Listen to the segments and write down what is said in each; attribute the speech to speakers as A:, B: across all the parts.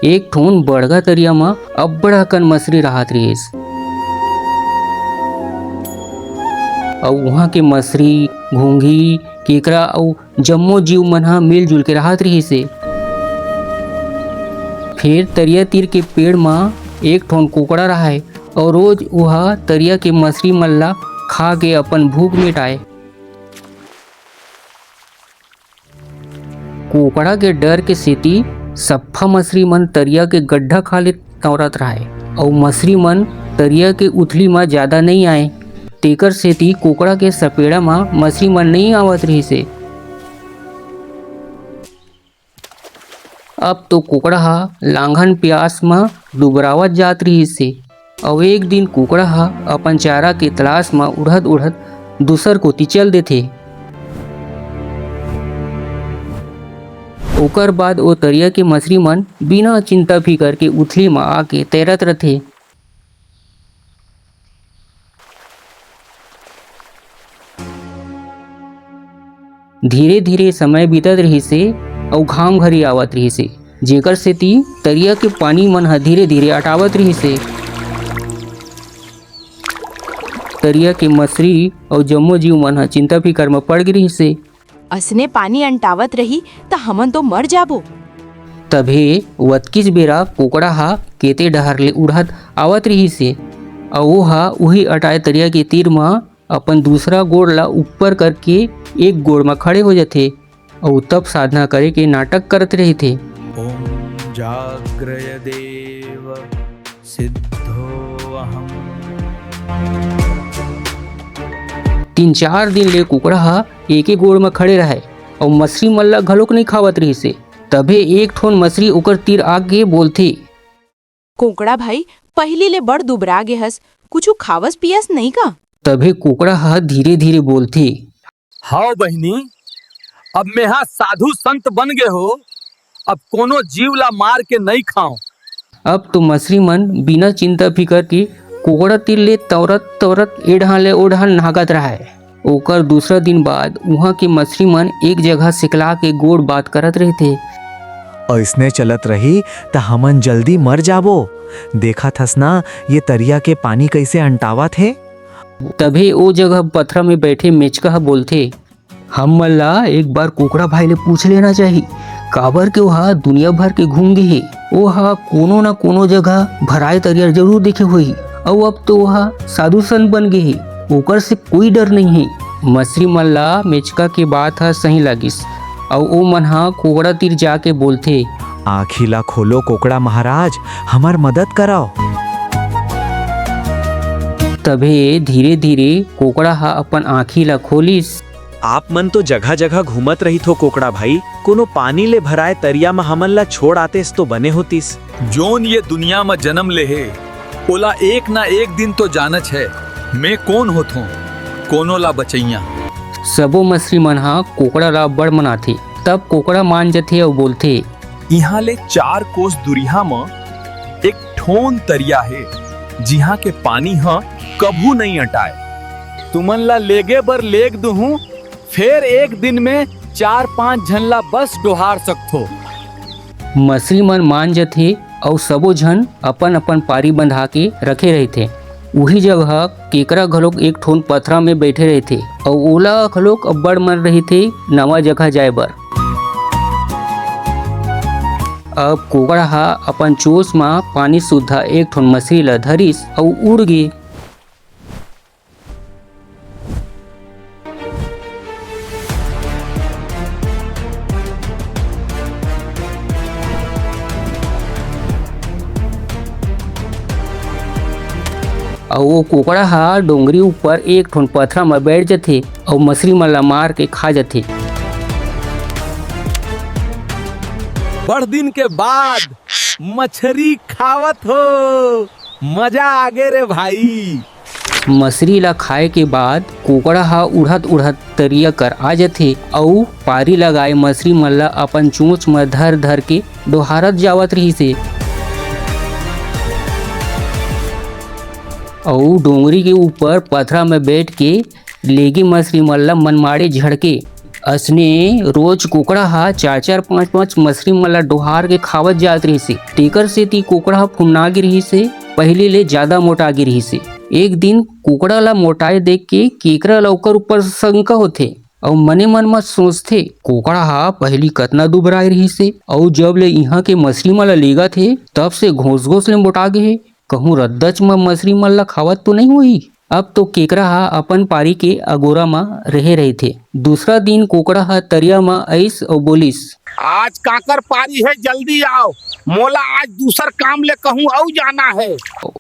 A: एक ठोन बड़गा तरिया में अब्बड़ अकन मछली राहत रहीस। और वहाँ के मछली, घोंघी, केकरा और जम्मो जीव मन ह मिलजुल के राहत रहीसे। फिर तरिया तीर के पेड़ में एक ठोन कुकड़ा रहाय और रोज वह तरिया के मछली मन ला खा के अपन भूख मिटाए। कुकड़ा के डर के सेती सफ्फा मछली मन तरिया के गड्ढा खाले तवरत रहाय और मछली मन तरिया के उथली में ज्यादा नहीं आए। तेकर सेती कुकड़ा के सपेड़ा में मछली मन नहीं आवत रहीसे। अब तो कुकड़ा हा लांघन प्यास में डुबरावत जात रहीसे और एक दिन कुकड़ा हा अपन चारा के तलाश में उड़त उड़त दूसर कोती चल देथे। ओकर बाद ओ तरिया के मछली मन बिना चिंता फिकर के उथली में आके तैरत रथे। धीरे धीरे समय बीतत रहीसे और घाम घरी आवत रहीसे, जेकर सेती तरिया के पानी मन ह धीरे धीरे अटावत रहीसे। तरिया के मछली और जम्मो जीव मन ह चिंता फिकर में पड़ गई रहीसे।
B: असने पानी अंटावत रही त हमन तो मर जाबो।
A: तभे वतकिस बेरा कुकड़ा हा केते डहर ले उड़त आवत रहीसे और वो हा उही अटाए तरिया के तीर में अपन दूसरा गोड़ ला ऊपर करके एक गोड़ में खड़े हो जाते और तब साधना करे के नाटक करते रही थे।
C: ओम जाग्रय देव सिद्धो अहम।
A: 3-4 दिन ले कुकड़ा हा एक ही गोड़ में खड़े रहे और मछली मन ला घलोक नहीं खावत रहीसे। तभे एक ठोन मछली ओकर तीर आगे बोलथे,
B: कुकड़ा भाई पहली ले बड़ दुबरा गे हस, कुछु खावस पियस नहीं का?
A: तभे कुकड़ा हा धीरे धीरे बोलथे,
C: हाओ बहिनी, अब मेहा साधु संत बन गए हो, अब कोनो जीव ला मार के नहीं खाओ।
A: अब तो मछली मन बिना चिंता फिकर के कुकड़ा तीर ले तवरत तवरत एढ़ा ले ओढ़ा नागत रहा। ओकर दूसरा दिन बाद वहाँ के मछली मन एक जगह सिकला के गोड़ बात करत रहे थे।
D: ऐसने चलत रही त हमन जल्दी मर जाबो। देखा थस ना ये तरिया के पानी कैसे अंटावा थे।
A: तभी ओ जगह पथरा में बैठे मेचका बोलते, हम मन ला एक बार कुकड़ा भाई ले पूछ लेना चाहिए, काबर के वहाँ दुनिया भर के घूम गए, वहाँ कोनो न कोनो जगह भराए तरिया जरूर देखे हुई और अब तो वहाँ साधु संत बन गए, ओकर से कोई डर नहीं है। मछली मन ला मेचका के बात हा सही लगिस और ओ मन हा कुकड़ा तीर जाके बोलते,
D: आँखी ला खोलो कुकड़ा महाराज, हमार मदद कराओ।
A: तभे धीरे धीरे कुकड़ा हा अपन आँखी ला खोलिस।
E: आप मन तो जगह जगह घूमत रही थो कोकड़ा भाई, कोनो पानी ले भराए तरिया में हमन ला छोड़ आतेस तो बने होतीस।
C: जोन ये दुनिया में जन्म ले है ओला एक ना एक दिन तो जानच है, मैं कौन होत हूँ, कोनो ला बचैया।
A: सबो मछली मन हा कुकड़ा ला बड़ मनाथे। तब कुकड़ा मान जाथे और बोलथे,
C: यहाँ ले 4 कोस दूरिया में एक ठोन तरिया है, जिहाँ के पानी हा कभू नहीं अटाए। तुमन ला लेगे बर लेग दूहूं, फिर एक दिन में 4-5 झन ला बस डोहार सकथो।
A: मछली मन मान जाथे और सबो झन अपन अपन पारी बंधा के रखे रहते। वही जगह केकरा घलोक एक ठोन पथरा में बैठे रहते और ओला घलोक अब्बड़ मन रही थे नवा जगह जाए बर। अब कुकड़ा हा अपन चोच में पानी सुद्धा एक ठोन मछली ला धरिस और उड़ गे। और वो कुकड़ा हा डोंगरी ऊपर एक ठोन पथरा में बैठ जाथे और मछली मन ला मार के खा जाथे।
C: बड़ दिन के बाद मछली खावत हो, मजा आ गे रे भाई।
A: मछली ला खाए के बाद कुकड़ा हा उड़त उड़त तरिया कर आ जाथे और पारी लगाए मछली मन ला अपन चोंच में धर धर के डोहारत जावत रहीसे। और डोंगरी के ऊपर पथरा में बैठ के लेगी मछली मन ला मनमाड़े झड़के असने रोज कुकड़ा हा 4-4 5-5 मछली मला डोहार के खावत जात रही से। तेकर से ती कुकड़ा फुमना गिर रही से, पहले ले ज्यादा मोटा गिर रही से। एक दिन कुकड़ा ला मोटाए देख के केकरा ला ओकर ऊपर शंका होथे और मने मन में सोचथे कुकड़ा हा पहली कतना दुबराए रही से और जब ले यहाँ के मछली मला लेगा थे तब से घोस घोस ले मोटा गे हे। कहूँ रद्दच में मछली मन ला खावत तो नहीं हुई। अब तो केकरा हा अपन पारी के अगोरा में रहे थे। दूसरा दिन कुकड़ा हा तरिया में आइस और बोलिस,
F: आज काकर पारी है, जल्दी आओ, मोला आज दूसर काम ले कहूँ औ जाना है।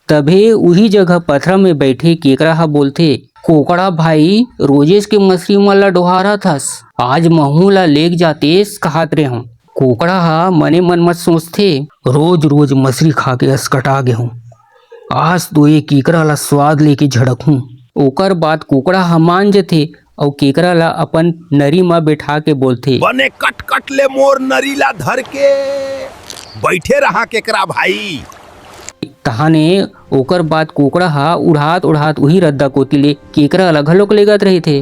A: तभे उही जगह पथरा में बैठे केकरा हा बोलथे, कोकड़ा भाई रोजेस के मछली मन ला डोहारा थस, आज महू ला लेग जातेस कहत रे हूँ। कोकड़ा हा मने मन मत सोचथे रोज रोज मछली खा के अस्कटा गे हूँ, आज तो ये केकरा ला स्वाद लेके झड़कूं। ओकर बाद कुकड़ा हा मान जथे और केकरा ला अपन नरी में बैठा के बोलथे,
F: बने कट कट ले मोर नरीला धर के बैठे रहा केकरा भाई।
A: तहाने ओकर बाद कुकड़ा हा उड़ात उड़ात वही रद्दा कोती ले केकरा ला घलोक लेगत रहे थे।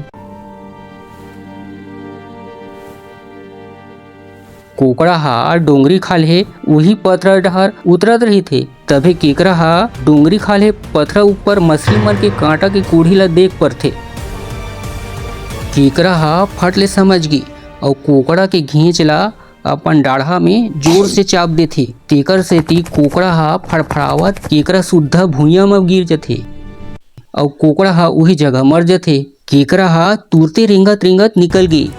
A: कुकड़ा हा डोंगरी खाले वही पथरा डहर उतरत रही थे। तभी केकरा हा डोंगरी खाले पथरा ऊपर मछली मन के कांटा के कूढ़ी ला देख परथे। केकरा हा फट ले समझ गई और कुकड़ा के घींच ला अपन डाढ़ा में जोर से चाप देथे। तेकर से ती कुकड़ा हा फड़फड़ावत केकरा सुद्धा भुइया में गिर जथे और कुकड़ा हा वही जगह मर जथे। केकरा हा तुरते रेंगत रेंगत निकल गई।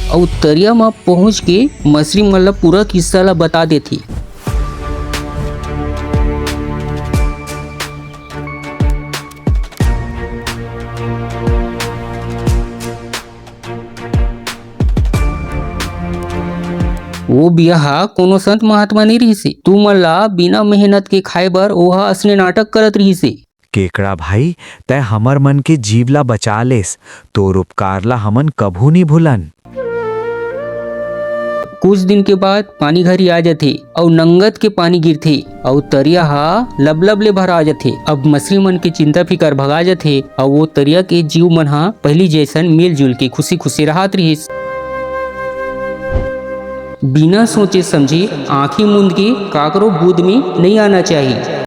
A: और तरिया में पहुंच के मछली मन ला पूरा किस्सा ला बता देती। वो बियाह कोनो संत महात्मा नहीं रही से, तू मन ला बिना मेहनत के खाए बर ओहा असली नाटक करत रही से।
D: केकड़ा भाई तय हमर मन के जीव ला बचा लेस, तोर उपकार ला हमन कभू नहीं भूलन।
A: कुछ दिन के बाद पानी घरी आ जाथे और नंगत के पानी गिरथे और तरिया हा लबलब ले भरा जाथे। अब मछली मन के चिंता फिकर भगा जाथे और वो तरिया के जीव मन हा पहली जैसन मिलजुल के खुशी खुशी रहत रहिस। बिना सोचे समझे आंखें मूंद के काकरो बुद्ध में नहीं आना चाहिए।